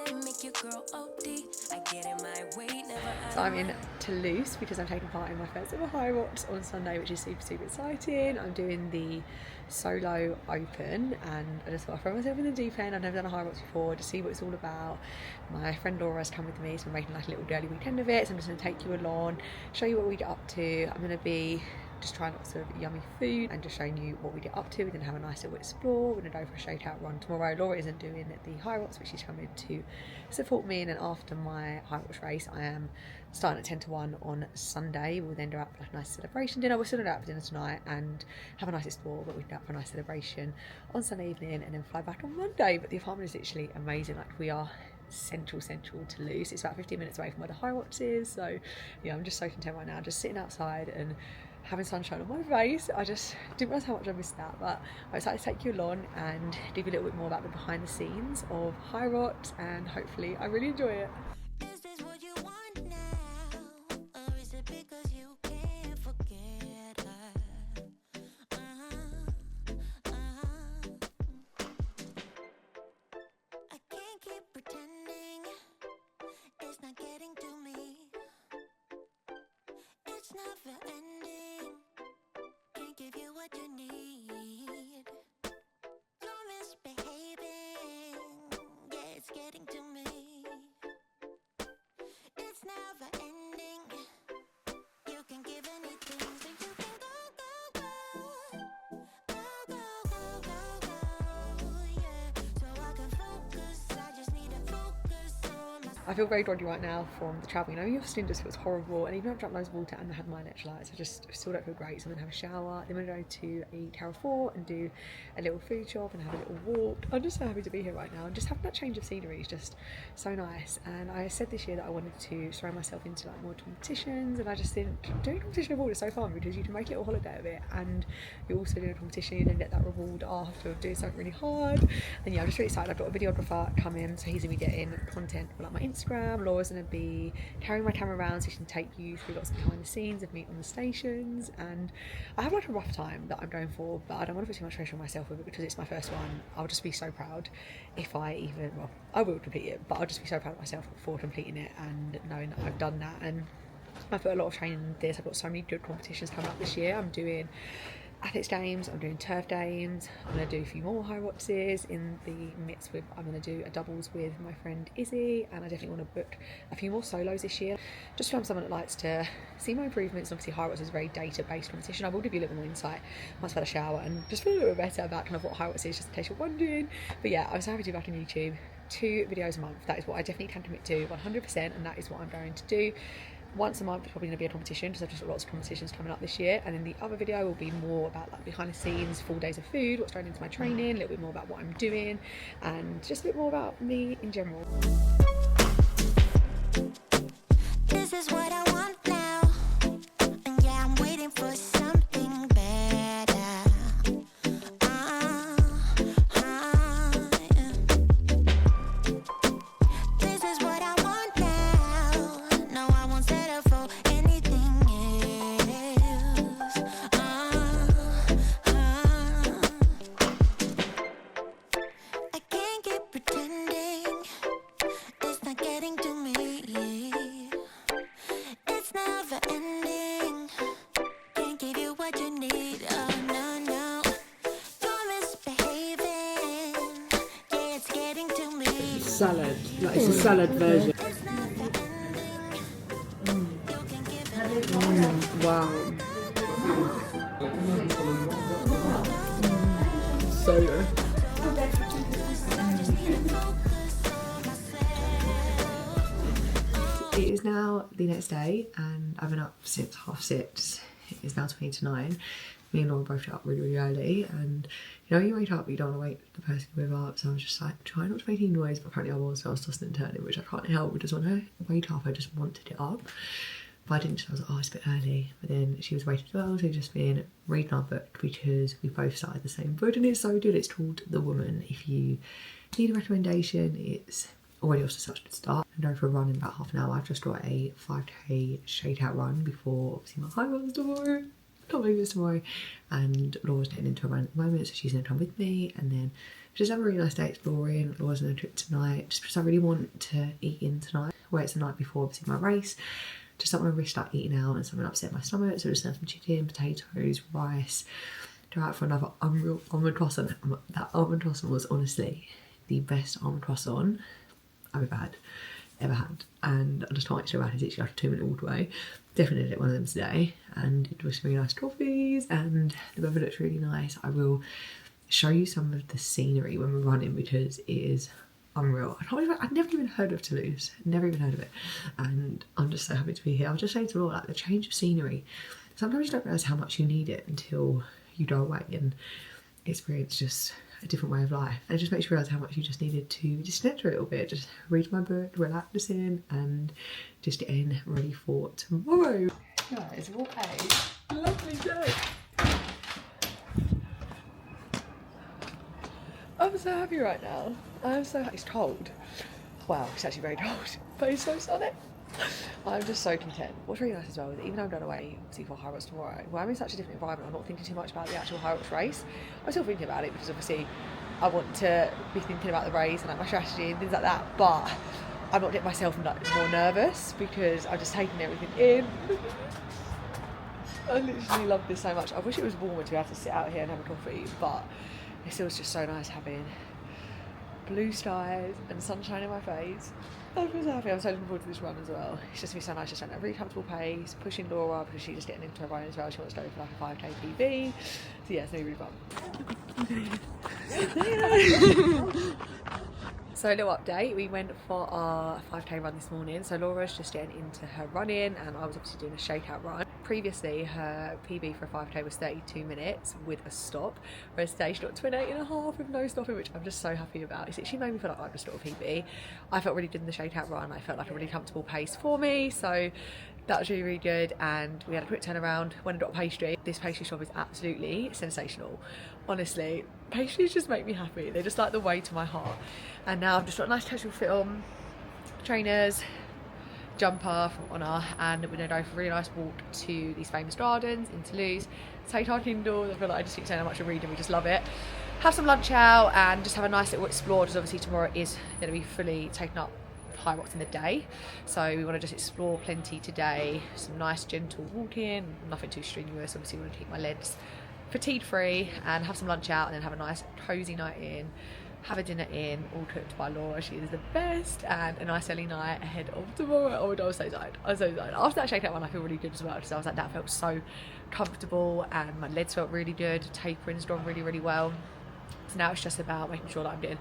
So I'm in Toulouse because I'm taking part in my first ever Hyrox on Sunday, which is super exciting. I'm doing the solo open and I just thought I'd throw myself in the deep end. I've never done a Hyrox before to see what it's all about. My friend Laura has come with me, so we're making like a little girly weekend of it. So I'm just going to take you along, show you what we get up to. I'm going to be just trying lots of yummy food and just showing you what we get up to. We're going to have a nice little explore. We're going to go for a shakeout run tomorrow. Laura isn't doing the Hyrox, but she's coming to support me, and then after my Hyrox race I am starting at 10 to 1 on Sunday. We'll then go out for like a nice celebration dinner. We're still going to go out for dinner tonight and have a nice explore, but we'll go out for a nice celebration on Sunday evening and then fly back on Monday. But the apartment is literally amazing. Like, we are central Toulouse. It's about 15 minutes away from where the Hyrox is, so yeah, I'm just so content right now, just sitting outside and having sunshine on my face. I just didn't realise how much I missed that, but I'm excited to take you along and give you a little bit more about the behind the scenes of Hyrox, and hopefully I really enjoy it. Is this what you want now? Or is it because you can't forget her? I can't keep pretending it's not getting to me. It's never ending. Can't give you what you need. You're misbehaving. Yeah, it's getting to me. It's never ending. You can give anything, so you can go, yeah. So I can focus. I just need to focus on myself. I feel very groggy right now from the travel. You know, your skin just feels horrible, and even though I've drank loads of water and I had my electrolytes, I just still don't feel great. So I'm gonna have a shower, then we're gonna go to a Carrefour and do a little food shop and have a little walk. I'm just so happy to be here right now, and just having that change of scenery is just so nice. And I said this year that I wanted to throw myself into like more competitions, and I just think doing a competition abroad is so fun because you can make a little holiday of it, and you're also doing a competition and get that reward after of doing something really hard. And yeah, I'm just really excited. I've got a videographer coming, so he's gonna be getting content for like my Instagram. Laura's gonna be carrying my camera around so she can take you through lots of behind the scenes of me on the stations. And I have like a rough time that I'm going for, but I don't want to put too much pressure on myself with it because it's my first one. I'll just be so proud if I even, well, I will complete it, but I'll just be so proud of myself for completing it and knowing that I've done that. And I've put a lot of training in this. I've got so many good competitions coming up this year. I'm doing Athletes Games, I'm doing Turf Games, I'm going to do a few more Hyroxes in the midst with, I'm going to do a doubles with my friend Izzy, and I definitely want to book a few more solos this year, just because I'm someone that likes to see my improvements. Obviously Hyrox is a very data-based competition. I will give you a little more insight once I've had a shower and just feel a little bit better about kind of what Hyrox is, just in case you're wondering. But yeah, I'm so happy to be back on YouTube. 2 videos a month, that is what I definitely can commit to 100%, and that is what I'm going to do. Once a month is probably going to be a competition because I've just got lots of competitions coming up this year, and then the other video will be more about like behind the scenes, full days of food, what's going into my training, a little bit more about what I'm doing, and just a bit more about me in general. This is what I want now. And yeah, I'm waiting for something better. Yeah. This is what I want now. No, I won't settle for anything else. I can't keep pretending it's not getting to me. It's never ending. Can't give you what you need. Oh no. You're misbehaving. Yeah, it's getting to me. Salad, like it's a salad version. It's never ending. You can give it Wow. So good. It is now the next day and I've been up since 6:30. It is now 20 to 9. Me and Laura both got up really early, and you know, you wake up, you don't want to wake the person with up, so I was just like trying not to make any noise, but apparently I was, so I was tossing and turning, which I can't help. I just want to wake up, I just wanted it up, but I didn't. So I was like, oh, it's a bit early. But then she was waiting as well, so we've just been reading our book because we both started the same book and it's so good. It's called The Woman. If you need a recommendation, it's already off to such a good start. I'm going for a run in about half an hour. I've just got a 5k shakeout run before obviously my high runs tomorrow. Can't believe it's tomorrow. And Laura's getting into a run at the moment, so she's going to come with me, and then Just have a really nice day exploring. Laura's on a trip tonight, just because I really want to eat in tonight, where it's the night before obviously my race. Just don't want to risk like eating out and something upset my stomach, so just have some chicken, potatoes, rice, go out for another unreal almond croissant. That almond croissant was honestly the best almond croissant I've ever had, and I just can't wait to go back. It's literally like a 2-minute walk away. Definitely did one of them today, and it was really nice coffees, and the weather looks really nice. I will show you some of the scenery when we're running because it is unreal. I'd never even heard of Toulouse, never even heard of it, and I'm just so happy to be here. I was just saying to Laura, like, the change of scenery, sometimes you don't realise how much you need it until you go away and experience just a different way of life, and it just makes you realise how much you just needed to just sit for a little bit, just read my book, relax in, and just get in ready for tomorrow. Guys, what a lovely day. I'm so happy right now. It's cold. Wow, it's actually very cold, but it's so sunny. I'm just so content. What's really nice as well is even though I'm going away obviously for Hyrox tomorrow, well, I'm in such a different environment, I'm not thinking too much about the actual Hyrox race. I'm still thinking about it because obviously I want to be thinking about the race and like my strategy and things like that, but I'm not getting myself like more nervous because I'm just taking everything in. I literally love this so much. I wish it was warmer to be able to sit out here and have a coffee, but it feels just so nice having blue skies and sunshine in my face. I'm so happy. I'm so looking forward to this run as well. It's just going to be so nice, just at a really comfortable pace, pushing Laura because she's just getting into her running as well. She wants to go for like a 5k PB. So yeah, it's going to be really fun. So a little update, we went for our 5k run this morning. So Laura's just getting into her running and I was obviously doing a shakeout run. Previously her PB for a 5k was 32 minutes with a stop, whereas today she got 28 and a half with no stopping, which I'm just so happy about. It actually made me feel like I just got a PB. I felt really good in the shakeout run. I felt like a really comfortable pace for me, so that was really, really good. And we had a quick turnaround, went and got a pastry. This pastry shop is absolutely sensational. Honestly, pastries just make me happy. They're just like the way to my heart. And now I've just got a nice casual fit on, trainers, jumper from Honour, and we're going to go for a really nice walk to these famous gardens in Toulouse, take our Kindle. I feel like I just keep saying how much I read and we just love it. Have some lunch out and just have a nice little explore, because obviously tomorrow is going to be fully taken up Hyrox in the day, so we want to just explore plenty today. Some nice gentle walking, nothing too strenuous. Obviously we want to keep my legs fatigue free and have some lunch out and then have a nice cozy night in, have a dinner in, all cooked by Laura. She is the best, and a nice early night ahead of tomorrow. Oh my god, I was so excited. I was so excited. After that shakeout one, I feel really good as well, because I was like, that felt so comfortable and my legs felt really good. Tapering's gone really, really well. So now it's just about making sure that I'm getting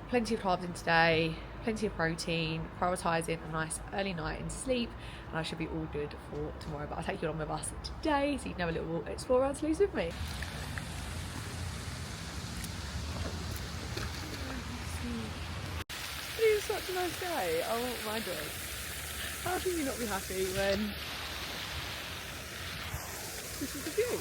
plenty of carbs in today, plenty of protein, prioritising a nice early night and sleep, and I should be all good for tomorrow. But I'll take you along with us today so you can have a little explore around Toulouse with me. It is such a nice day. Oh my god. How can you not be happy when this is the view?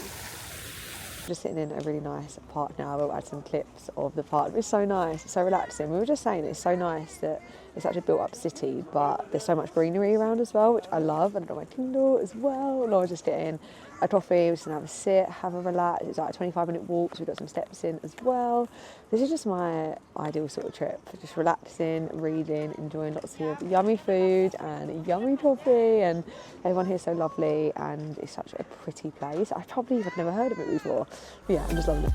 Just sitting in a really nice park now. We'll add some clips of the park. It's so nice, it's so relaxing. We were just saying it's so nice that it's such a built up city, but there's so much greenery around as well, which I love. And I've got my Kindle as well. Laura's just getting a coffee, we're just gonna have a sit, have a relax. It's like a 25-minute walk, so we've got some steps in as well. This is just my ideal sort of trip. Just relaxing, reading, enjoying lots of yummy food and yummy coffee, and everyone here's so lovely and it's such a pretty place. I can't believe I've never heard of it before. But yeah, I'm just loving it.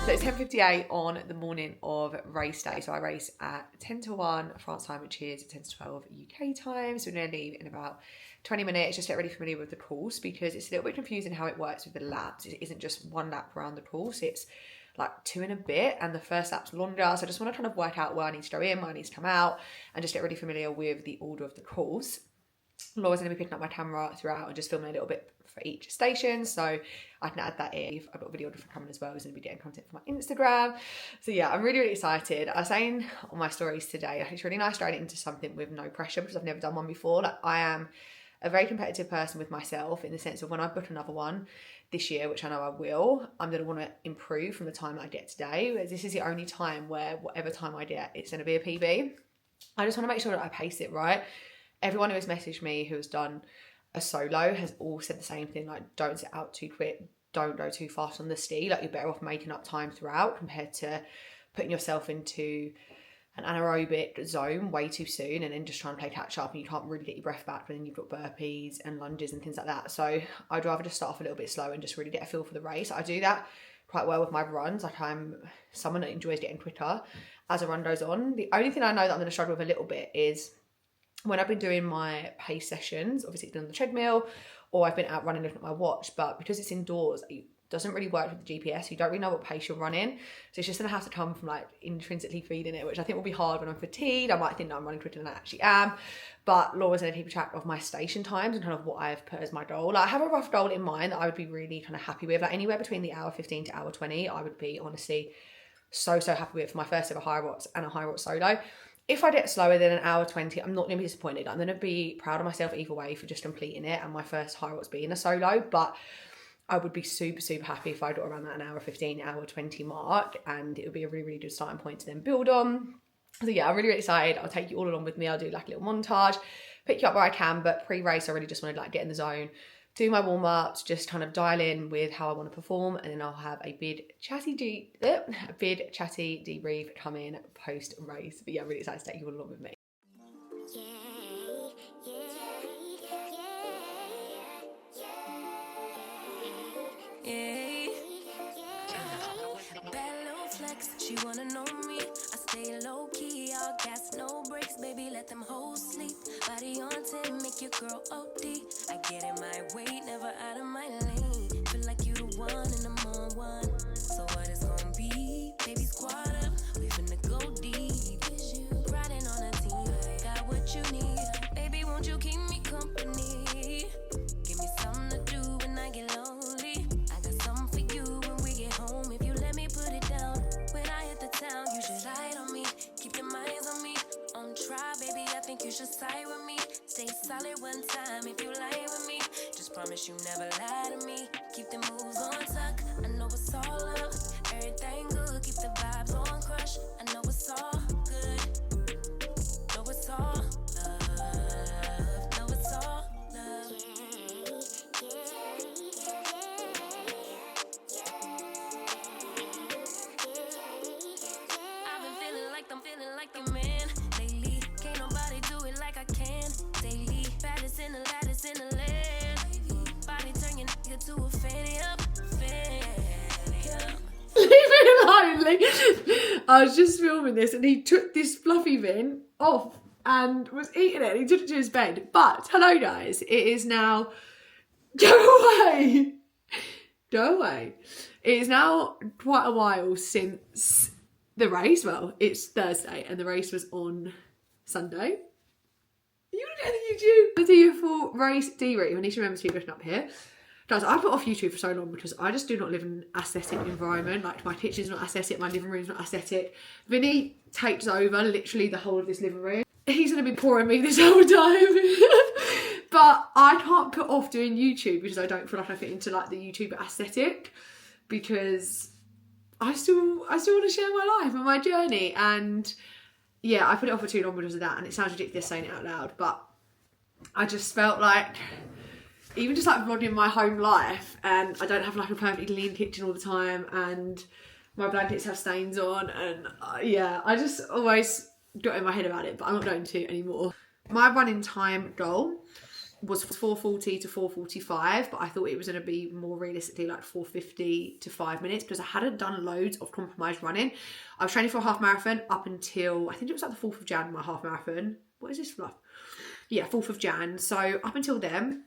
So it's 10:58 on the morning of race day. So I race at 10 to 1 France time, which is 10 to 12 UK time. So we're going to leave in about 20 minutes, just get really familiar with the course, because it's a little bit confusing how it works with the laps. It isn't just one lap around the course, it's like 2 and a bit, and the first lap's longer. So I just want to kind of work out where I need to go in, where I need to come out, and just get really familiar with the order of the course. Laura's going to be picking up my camera throughout and just filming a little bit for each station, so I can add that in. I've got a video for coming as well. I was going to be getting content for my Instagram. So yeah, I'm really, really excited. I was saying on my stories today, it's really nice trying it into something with no pressure, because I've never done one before. Like, I am a very competitive person with myself, in the sense of when I book another one this year, which I know I will, I'm going to want to improve from the time that I get today. Whereas this is the only time where whatever time I get, it's going to be a PB. I just want to make sure that I pace it right. everyone who has messaged me who has done a solo has all said the same thing, like don't sit out too quick, don't go too fast on the ski, like you're better off making up time throughout compared to putting yourself into an anaerobic zone way too soon and then just trying to play catch up and you can't really get your breath back, but then you've got burpees and lunges and things like that. So I'd rather just start off a little bit slow and just really get a feel for the race. I do that quite well with my runs. Like I'm someone that enjoys getting quicker as a run goes on. The only thing I know that I'm going to struggle with a little bit is when I've been doing my pace sessions, obviously it's been on the treadmill or I've been out running looking at my watch, but because it's indoors, it doesn't really work with the GPS. You don't really know what pace you're running. So it's just going to have to come from like intrinsically feeling it, which I think will be hard when I'm fatigued. I might think that I'm running quicker than I actually am. But Laura's going to keep track of my station times and kind of what I've put as my goal. Like I have a rough goal in mind that I would be really kind of happy with. Like anywhere between the hour 15 to hour 20, I would be honestly so happy with for my first ever Hyrox and a Hyrox solo. If I get slower than an hour 20, I'm not going to be disappointed. I'm going to be proud of myself either way for just completing it and my first Hyrox being a solo. But I would be super happy if I got around that an hour 15, hour 20 mark, and it would be a really good starting point to then build on. So yeah, I'm really excited. I'll take you all along with me. I'll do like a little montage, pick you up where I can, but pre-race I really just want to like get in the zone, do my warm-ups, just kind of dial in with how I want to perform, and then I'll have a big chatty debrief come in post-race. But yeah, I'm really excited to take you all along with me. She wanna know me, I stay low key, all gas, no brakes, baby, let them hoes sleep. Body on 10, make your girl OD. I get in my way, never out of my lane. Feel like you the one and I'm on one. So what it's gonna be? Baby, squad up, we finna go deep. Riding on a team, got what you need. Baby, won't you keep me company? Give me something to do when I get lonely. I got something for you when we get home. If you let me put it down. You should slide on me, keep your minds on me. On try, baby, I think you should side with me. Stay solid one time if you lie with me. Just promise you never lie to me. Keep the moves on tuck, I know it's all up. Everything good, keep the vibes on crush. I know it's all good, know it's all love, know it's all love. I'm feeling like the man lately. Can't nobody do it like I can daily. Baddest in the lattice in the land. Body turn your nigga to a fanny up. Leave me alone. I was just filming this and he took this fluffy bin off and was eating it. He took it to his bed. But hello guys, it is now. Go away. Go away. It is now quite a while since the race. Well, it's Thursday and the race was on Sunday. You want to get on YouTube? I'll do your full race debrief. I need to remember to be looking up here. Guys, I put off YouTube for so long because I just do not live in an aesthetic environment. Like my kitchen's not aesthetic, my living room's not aesthetic. Vinny takes over literally the whole of this living room. He's going to be pouring me this whole time. But I can't put off doing YouTube because I don't feel like I fit into like the YouTube aesthetic, because I still want to share my life and my journey. And yeah, I put it off for too long because of that, and it sounds ridiculous saying it out loud, but I just felt like even just like vlogging my home life, and I don't have like a perfectly clean kitchen all the time, and my blankets have stains on, and yeah, I just always got in my head about it, but I'm not going to anymore. My running time goal was 4:40 to 4:45, but I thought it was going to be more realistically like 4:50 to 5 minutes because I hadn't done loads of compromised running. I was training for a half marathon up until I think it was like the 4th of Jan, my half marathon. What is this fluff? Yeah, 4th of Jan. So up until then,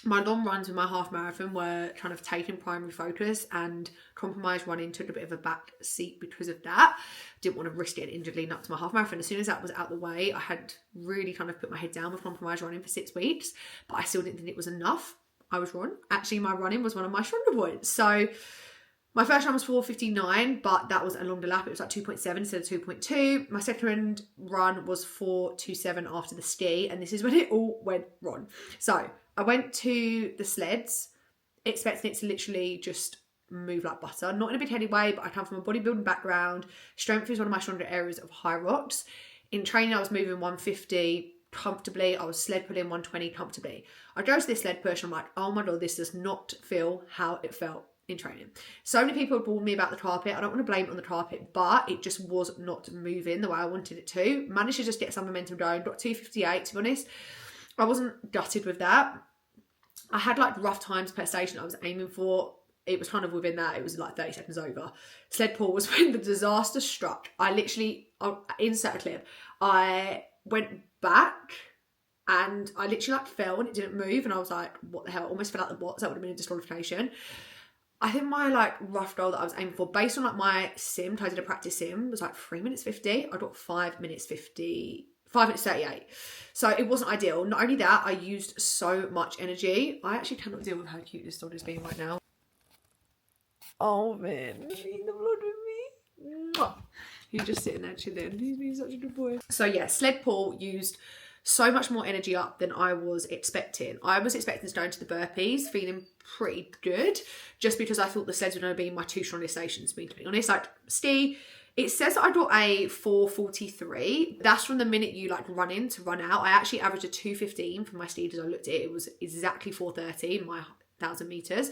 my long runs with my half marathon were kind of taking primary focus, and compromised running took a bit of a back seat because of that. Didn't want to risk getting injured leading up to my half marathon. As soon as that was out the way, I had really kind of put my head down with compromised running for 6 weeks, but I still didn't think it was enough. I was wrong. Actually, my running was one of my stronger points. So my first run was 4:59, but that was a longer lap. It was like 2.7 instead of 2.2. My second run was 4:27 after the ski, and this is when it all went wrong. So I went to the sleds expecting it to literally just move like butter. Not in a big heady way, but I come from a bodybuilding background. Strength is one of my stronger areas of Hyrox. In training, I was moving 150 comfortably. I was sled pulling 120 comfortably. I go to this sled push and I'm like, oh my God, this does not feel how it felt in training. So many people have warned me about the carpet. I don't want to blame it on the carpet, but it just was not moving the way I wanted it to. Managed to just get some momentum going. Got 258, to be honest. I wasn't gutted with that. I had like rough times per station I was aiming for. It was kind of within that. It was like 30 seconds over. Sled pull was when the disaster struck. I'll insert a clip. I went back and I literally like fell and it didn't move. And I was like, what the hell? I almost fell out the box. That would have been a disqualification. I think my like rough goal that I was aiming for, based on like my sim, I did a practice sim, was like 3 minutes 50. I got 5 minutes 38. So it wasn't ideal. Not only that, I used so much energy. I actually cannot deal with how cute this dog is being right now. Oh man, he's in the blood with me. Mwah. He's just sitting there chilling. He's been such a good boy. So yeah, sled pull used so much more energy up than I was expecting. I was expecting to go into the burpees feeling pretty good, just because I thought the sleds were going to be my two strongest stations, to be honest. Like, Steve, it says that I got a 4:43. That's from the minute you like run in to run out. I actually averaged a 2:15 for my steed as I looked at it. It was exactly 4:30 my 1,000 meters,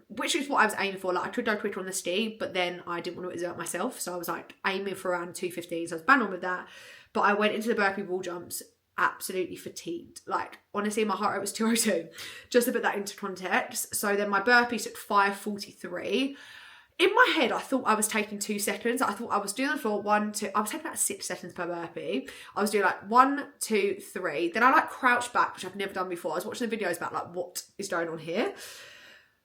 which is what I was aiming for. Like, I could go quicker on the steed, but then I didn't want to exert myself, so I was like aiming for around 2:15. So I was bang on with that. But I went into the burpee wall jumps absolutely fatigued. Like, honestly, my heart rate was 202, just to put that into context. So then my burpees took 5:43. In my head, I thought I was taking 2 seconds. I thought I was doing the floor 1, 2. I was taking about 6 seconds per burpee. I was doing like 1, 2, 3. Then I like crouched back, which I've never done before. I was watching the videos about like what is going on here.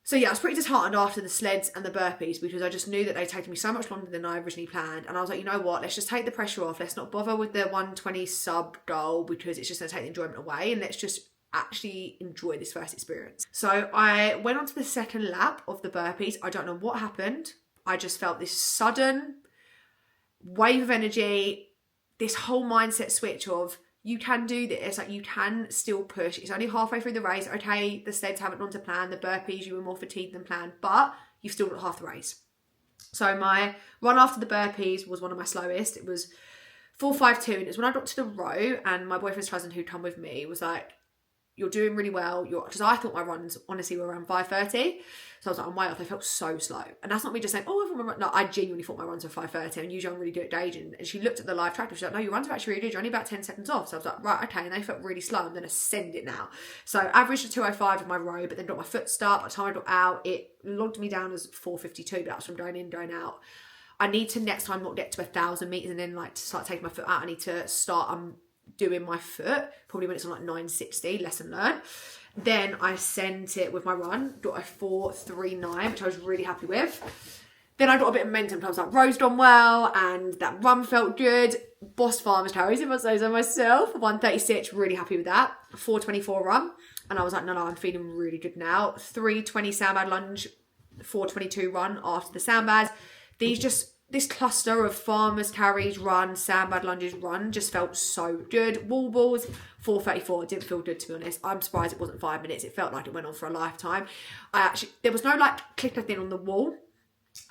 So yeah, I was pretty disheartened after the sleds and the burpees, because I just knew that they'd taken me so much longer than I originally planned. And I was like, you know what? Let's just take the pressure off. Let's not bother with the 120 sub goal, because it's just going to take the enjoyment away. And let's just actually enjoy this first experience. So I went on to the second lap of the burpees. I don't know what happened. I just felt this sudden wave of energy, this whole mindset switch of, you can do this, like, you can still push. It's only halfway through the race. Okay, the sleds haven't gone to plan, the burpees, you were more fatigued than planned, but you've still got half the race. So my run after the burpees was one of my slowest. It was 4:52, and it was when I got to the row, and my boyfriend's cousin who'd come with me was like, you're doing really well. Because I thought my runs honestly were around 5:30. So I was like, I'm way off. They felt so slow. And that's not me just saying, oh, everyone run. No, I genuinely thought my runs were 5:30. And usually I'm really good at gauging. And she looked at the live tracker. She's like, no, your runs are actually really good. You're only about 10 seconds off. So I was like, right, okay. And they felt really slow. I'm going to send it now. So averaged a 2:05 in my row, but then got my foot start. By the time I got out, it logged me down as 4:52. But that's from going in, going out. I need to next time not get to 1,000 meters and then like to start taking my foot out. I need to start doing my foot probably when it's on like 9:60. Lesson learned. Then I sent it with my run, got a 4:39, which I was really happy with. Then I got a bit of momentum. I was like, row's done well, and that run felt good. Boss Farmers carries, if I say so myself. 1:36, really happy with that. 4:24 run, and I was like, no, I'm feeling really good now. 3:20 sandbag lunge, 4:22 run after the sandbags. This cluster of farmers carries, run, sandbag lunges, run just felt so good. Wall balls, 4:34. Didn't feel good, to be honest. I'm surprised it wasn't 5 minutes. It felt like it went on for a lifetime. There was no like clicker thing on the wall.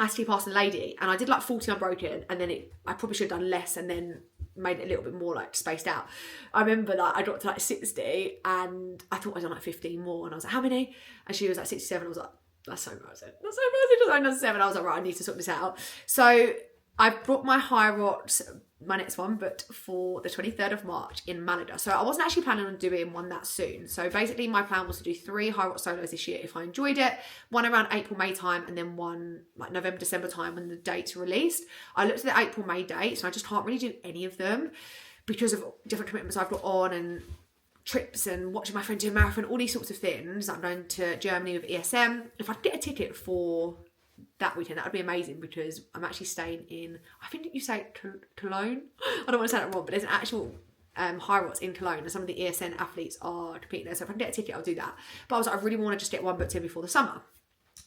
I actually passed a lady, and I did like 40 unbroken, and then I probably should have done less, and then made it a little bit more like spaced out. I remember that I got to like 60, and I thought I'd done like 15 more, and I was like, how many? And she was like 67. I was like, that's so embarrassing. That's so embarrassing. Just only 7. I was like, right, I need to sort this out. So I brought my Hyrox, my next one, but for the 23rd of March in Malaga. So I wasn't actually planning on doing one that soon. So basically my plan was to do 3 Hyrox solos this year if I enjoyed it. One around April, May time, and then one like November, December time when the dates are released. I looked at the April, May dates, and I just can't really do any of them because of different commitments I've got on, and trips and watching my friend do a marathon, all these sorts of things. I'm going to Germany with ESM. If I could get a ticket for that weekend, that would be amazing, because I'm actually staying in, I think you say Cologne? I don't want to say that wrong, but there's an actual Hyrox in Cologne, and some of the ESN athletes are competing there. So if I can get a ticket, I'll do that. But I was like, I really want to just get one booked in before the summer.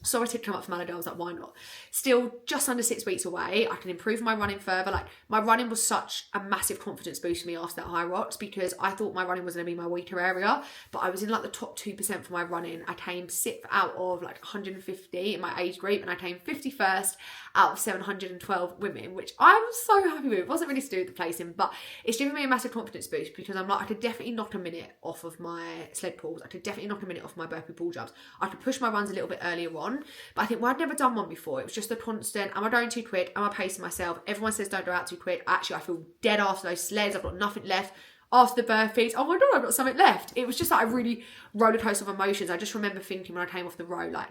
So I tipped him up for Malaga. I was like, why not? Still just under 6 weeks away. I can improve my running further. Like, my running was such a massive confidence boost for me after that Hyrox, because I thought my running was going to be my weaker area, but I was in like the top 2% for my running. I came 6th out of like 150 in my age group, and I came 51st out of 712 women, which I'm so happy with. It wasn't really to do with the placing, but it's given me a massive confidence boost, because I'm like, I could definitely knock a minute off of my sled pulls. I could definitely knock a minute off my burpee pull jumps. I could push my runs a little bit earlier on. But I think, well, I'd never done one before. It was just the constant, am I going too quick? Am I pacing myself? Everyone says don't go out too quick. Actually, I feel dead after those sleds. I've got nothing left. After the burpees, oh my God, I've got something left. It was just like a really roller coaster of emotions. I just remember thinking when I came off the row, like,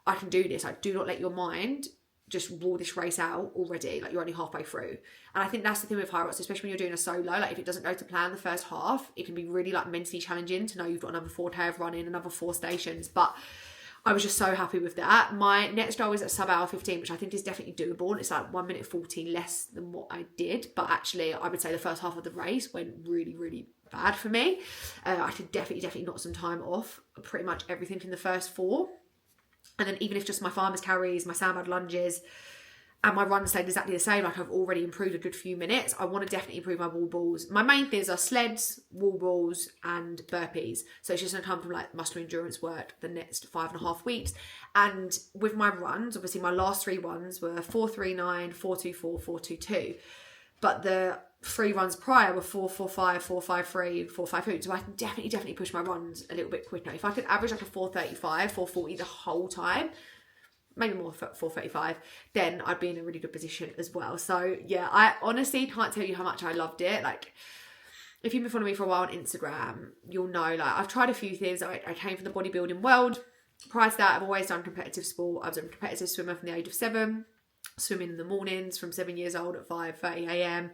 I can do this. Like, do not let your mind just wore this race out already. Like, you're only halfway through. And I think that's the thing with Hyrox, especially when you're doing a solo. Like, if it doesn't go to plan the first half, it can be really like mentally challenging to know you've got another 4K of running, another 4 stations. But I was just so happy with that. My next goal is at sub hour 15, which I think is definitely doable. It's like 1 minute 14 less than what I did. But actually, I would say the first half of the race went really, really bad for me. I could definitely knock some time off pretty much everything in the first 4. And then even if just my farmer's carries, my sandbag lunges, and my run stayed exactly the same, like I've already improved a good few minutes, I want to definitely improve my wall balls. My main things are sleds, wall balls, and burpees. So it's just going to come from like muscle endurance work the next 5.5 weeks. And with my runs, obviously my last 3 ones were 439, 424, 422. But the 3 runs prior were 445, 453, 452. So I can definitely push my runs a little bit quicker. If I could average like a 435, 440 the whole time, maybe more, 435, then I'd be in a really good position as well. So yeah, I honestly can't tell you how much I loved it. Like, if you've been following me for a while on Instagram, you'll know, like, I've tried a few things. I came from the bodybuilding world. Prior to that, I've always done competitive sport. I was a competitive swimmer from the age of 7, swimming in the mornings from 7 years old at 5:30 a.m.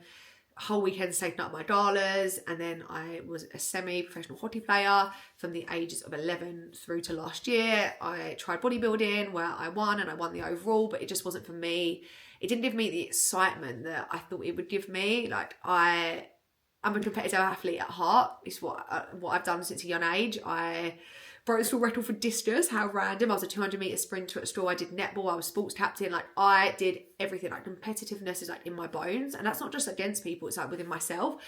Whole weekends taking up my galas, and then I was a semi-professional hockey player from the ages of 11 through to last year. I tried bodybuilding where I won, and I won the overall, but it just wasn't for me. It didn't give me the excitement that I thought it would give me. Like, I'm a competitive athlete at heart. It's what I've done since a young age. I broke the school record for discus. How random. I was a 200 metre sprinter at school. I did netball. I was sports captain. Like, I did everything. Like, competitiveness is like in my bones. And that's not just against people. It's like within myself.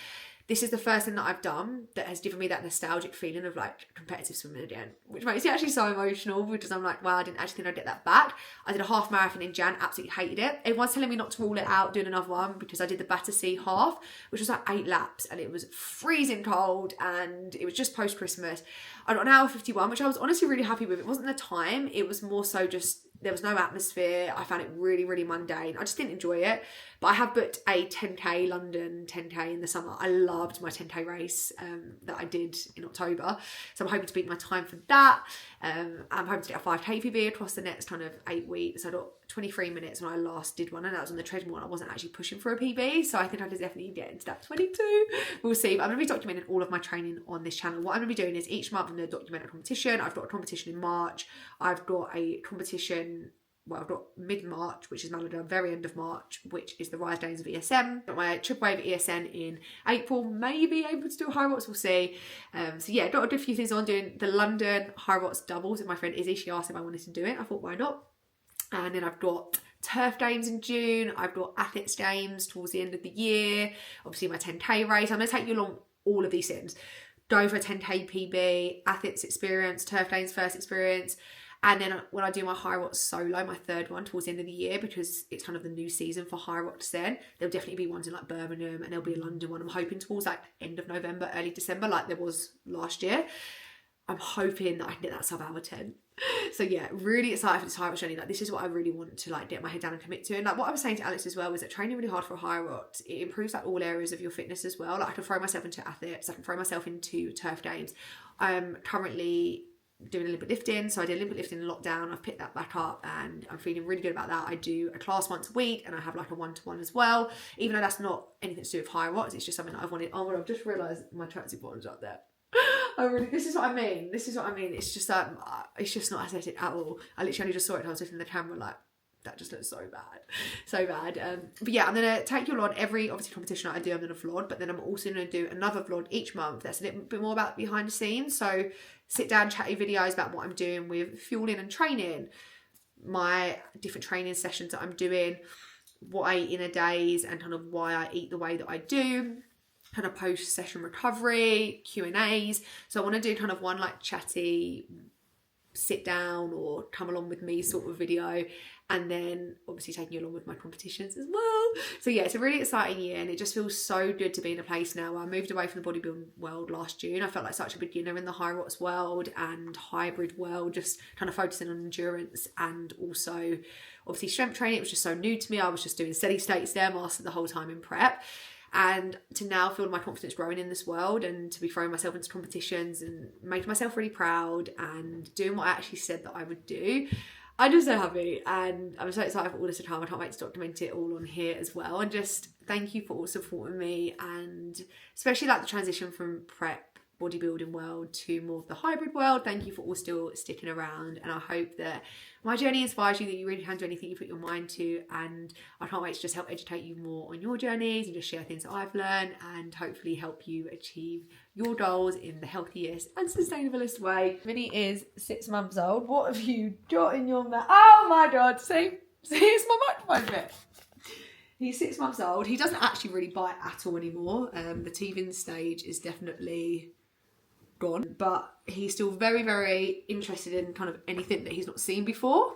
This is the first thing that I've done that has given me that nostalgic feeling of like competitive swimming again, which makes it actually so emotional, because I'm like, wow, I didn't actually think I'd get that back. I did a half marathon in Jan, absolutely hated it. Everyone's telling me not to rule it out doing another one, because I did the Battersea half, which was like 8 laps, and it was freezing cold, and it was just post Christmas. I got an hour 51, which I was honestly really happy with. It wasn't the time, it was more so just there was no atmosphere. I found it really, really mundane. I just didn't enjoy it. But I have booked a 10k London 10k in the summer. I loved my 10k race that I did in October. So I'm hoping to beat my time for that. I'm hoping to get a 5k PB across the next kind of 8 weeks. I got 23 minutes when I last did one, and that was on the treadmill, and I wasn't actually pushing for a PB. So I think I could definitely get into that 22. We'll see. But I'm going to be documenting all of my training on this channel. What I'm going to be doing is each month I'm going to document a competition. I've got a competition in March. I've got a competition, well, I've got mid-March, which is Malaga, very end of March, which is the Rise Days of ESM. Got my triple wave ESN in April, maybe able to do a Hyrox, we'll see. So yeah, got a good few things on. Doing the London Hyrox doubles with my friend Izzy. She asked if I wanted to do it. I thought, why not? And then I've got Turf Games in June. I've got Athletes Games towards the end of the year. Obviously my 10k race. I'm going to take you along all of these things. Go for a 10k PB, Athletes experience, Turf Games first experience. And then when I do my Hyrox solo, my 3rd one towards the end of the year, because it's kind of the new season for Hyrox then, there'll definitely be ones in like Birmingham, and there'll be a London one. I'm hoping towards like end of November, early December, like there was last year. I'm hoping that I can get that sub hour 10. So yeah, really excited for this Hyrox journey. Like, this is what I really want to like get my head down and commit to. And like what I was saying to Alex as well was that training really hard for a Hyrox, it improves like all areas of your fitness as well. Like, I can throw myself into athletes, I can throw myself into turf games. I'm currently doing Olympic lifting, so I did Olympic lifting in lockdown. I've picked that back up, and I'm feeling really good about that. I do a class once a week, and I have like a 1-to-1 as well, even though that's not anything to do with Hyrox. It's just something that I've wanted. Oh, well, I've just realised my tracksuit bottom's up there. This is what I mean. It's just that it's just not aesthetic at all. I literally only just saw it and I was looking at the camera like, that just looks so bad. But yeah, I'm gonna take you on every obviously competition that I do. I'm gonna vlog, but then I'm also gonna do another vlog each month that's a little bit more about behind the scenes. So sit down, chatty videos about what I'm doing with fueling and training, my different training sessions that I'm doing, what I eat in a days, and kind of why I eat the way that I do, kind of post-session recovery, Q&As. So I want to do kind of one like chatty sit down or come along with me sort of video, and then obviously taking you along with my competitions as well. So yeah, it's a really exciting year, and it just feels so good to be in a place now where I moved away from the bodybuilding world last June. I felt like such a beginner in the Hyrox world and hybrid world, just kind of focusing on endurance and also obviously strength training. It was just so new to me. I was just doing steady state Stairmaster the whole time in prep. And to now feel my confidence growing in this world, and to be throwing myself into competitions and making myself really proud and doing what I actually said that I would do, I'm just so happy, and I'm so excited for all this to come. I can't wait to document it all on here as well. And just thank you for all supporting me, and especially like the transition from prep bodybuilding world to more of the hybrid world. Thank you for all still sticking around, and I hope that my journey inspires you, that you really can do anything you put your mind to, and I can't wait to just help educate you more on your journeys and just share things that I've learned and hopefully help you achieve your goals in the healthiest and sustainablest way. Vinny is 6 months old. What have you got in your mouth? Oh my god, see it's my microphone bit. He's 6 months old. He doesn't actually really bite at all anymore. The teething stage is definitely gone, but he's still very, very interested in kind of anything that he's not seen before.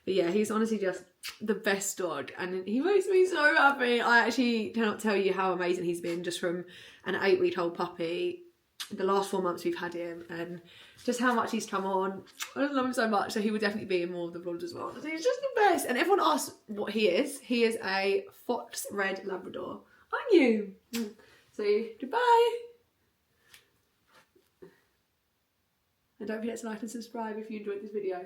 But yeah, he's honestly just the best dog, and he makes me so happy. I actually cannot tell you how amazing he's been, just from an 8-week-old puppy, the last 4 months we've had him, and just how much he's come on. I just love him so much, so he will definitely be in more of the vlogs as well. So he's just the best. And everyone asks what he is. He is a fox red Labrador. Aren't you? So goodbye. And don't forget to like and subscribe if you enjoyed this video.